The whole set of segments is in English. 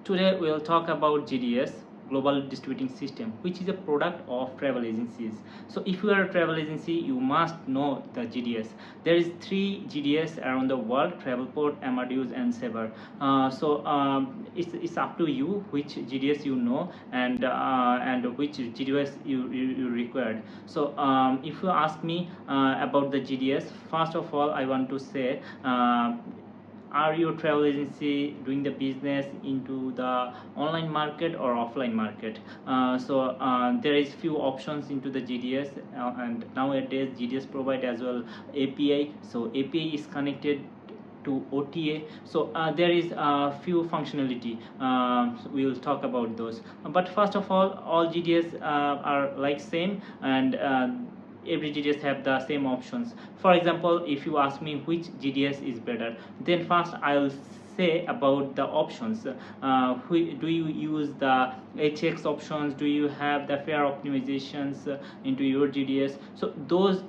Today we'll talk about GDS, Global Distributing System, which is a product of travel agencies. So if you are a travel agency, you must know the GDS. There is 3 GDS around the world: Travelport, Amadeus, and Sabre. It's up to you which GDS you know and which GDS you required. So if you ask me about the GDS, first of all I want to say, are your travel agency doing the business into the online market or offline market? There is few options into the GDS, and nowadays GDS provide as well API. So API is connected to OTA. So there is a few functionality. We will talk about those, but first of all GDS are like same, and every GDS have the same options. For example, if you ask me which GDS is better, then first I will say about the options. Do you use the HX options? Do you have the fare optimizations into your GDS? So those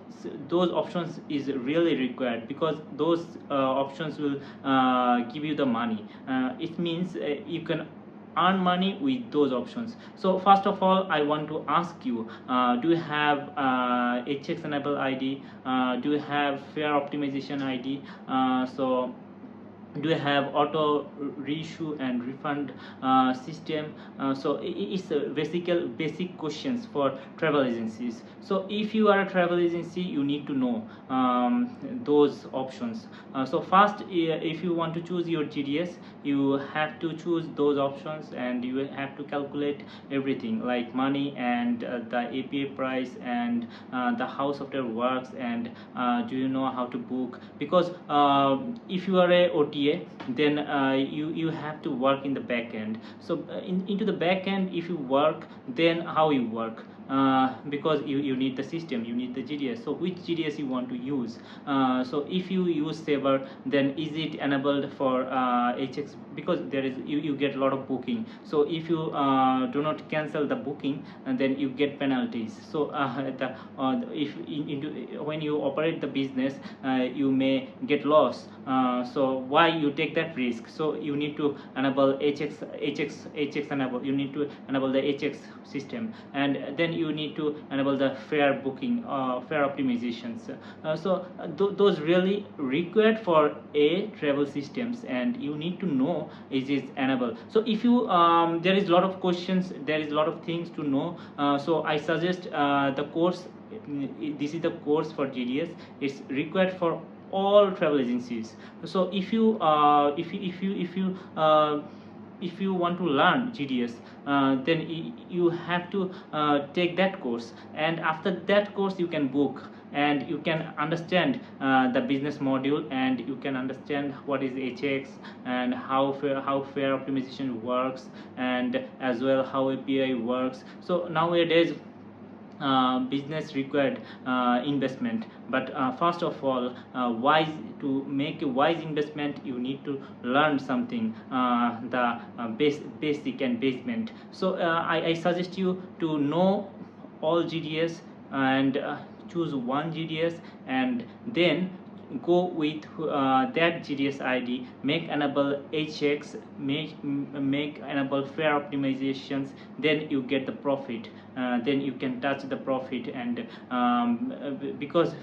options is really required, because those options will give you the money. It means you can earn money with those options. So first of all I want to ask you, do you have HX enable ID? Do you have fare optimization ID? Do you have auto reissue and refund system? It's basic questions for travel agencies. So if you are a travel agency, you need to know those options. So first, if you want to choose your GDS, you have to choose those options, and you have to calculate everything like money and the API price and the how software works, and do you know how to book? Because if you are a OTA, then you have to work in the back end. So into the back end, if you work, then how you work? Because you need the system, you need the GDS. So which GDS you want to use? So if you use Sabre, then is it enabled for HX? Because there is you get a lot of booking. So if you do not cancel the booking, and then you get penalties. So when you operate the business, you may get loss. So why you take that risk? So you need to enable HX enable. You need to enable the HX system, and then you need to enable the fare booking, fare optimizations. Those really required for a travel systems, and you need to know is it enabled. So if you there is a lot of questions, there is a lot of things to know. So I suggest the course. This is the course for GDS. It's required for all travel agencies. So if you if you want to learn GDS, then you have to take that course, and after that course you can book, and you can understand the business module, and you can understand what is HX and how fare optimization works, and as well how API works. So nowadays business required investment, but first of all, to make a wise investment, you need to learn something, the basic and basement. So I suggest you to know all GDS, and choose one GDS, and then go with that GDS ID, make enable HX, make enable fare optimizations, then you get the profit. Then you can touch the profit, and because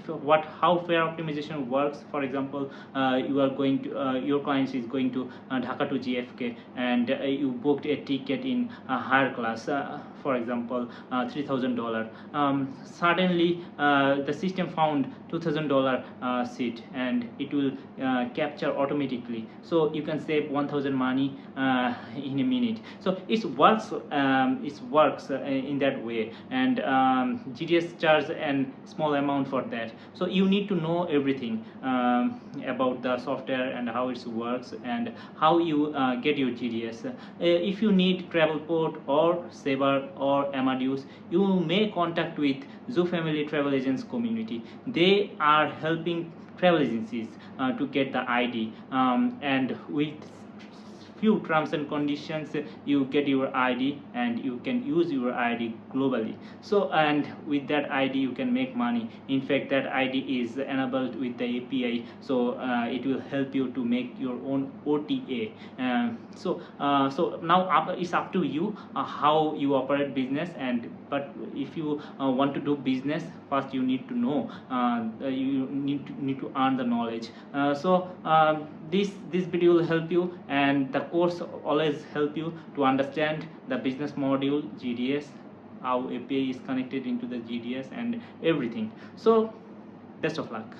how fare optimization works. For example, you are going to your client is going to Dhaka to JFK, and you booked a ticket in a higher class, for example $3,000. Suddenly the system found $2,000 seat, and it will capture automatically, so you can save 1,000 money in a minute. So it works in that way, and GDS charge a small amount for that. So you need to know everything about the software and how it works, and how you get your GDS. If you need Travelport or Sabre or Amadeus, you may contact with Zoo Family Travel Agents community. They are helping travel agencies to get the ID, and with few terms and conditions, you get your ID and you can use your ID globally. So and with that ID you can make money. In fact, that ID is enabled with the API, so it will help you to make your own OTA. So now it's up to you how you operate business. And but if you want to do business, first you need to know, you need to earn the knowledge. This video will help you, and the course always help you to understand the business module, GDS, how API is connected into the GDS and everything. So best of luck.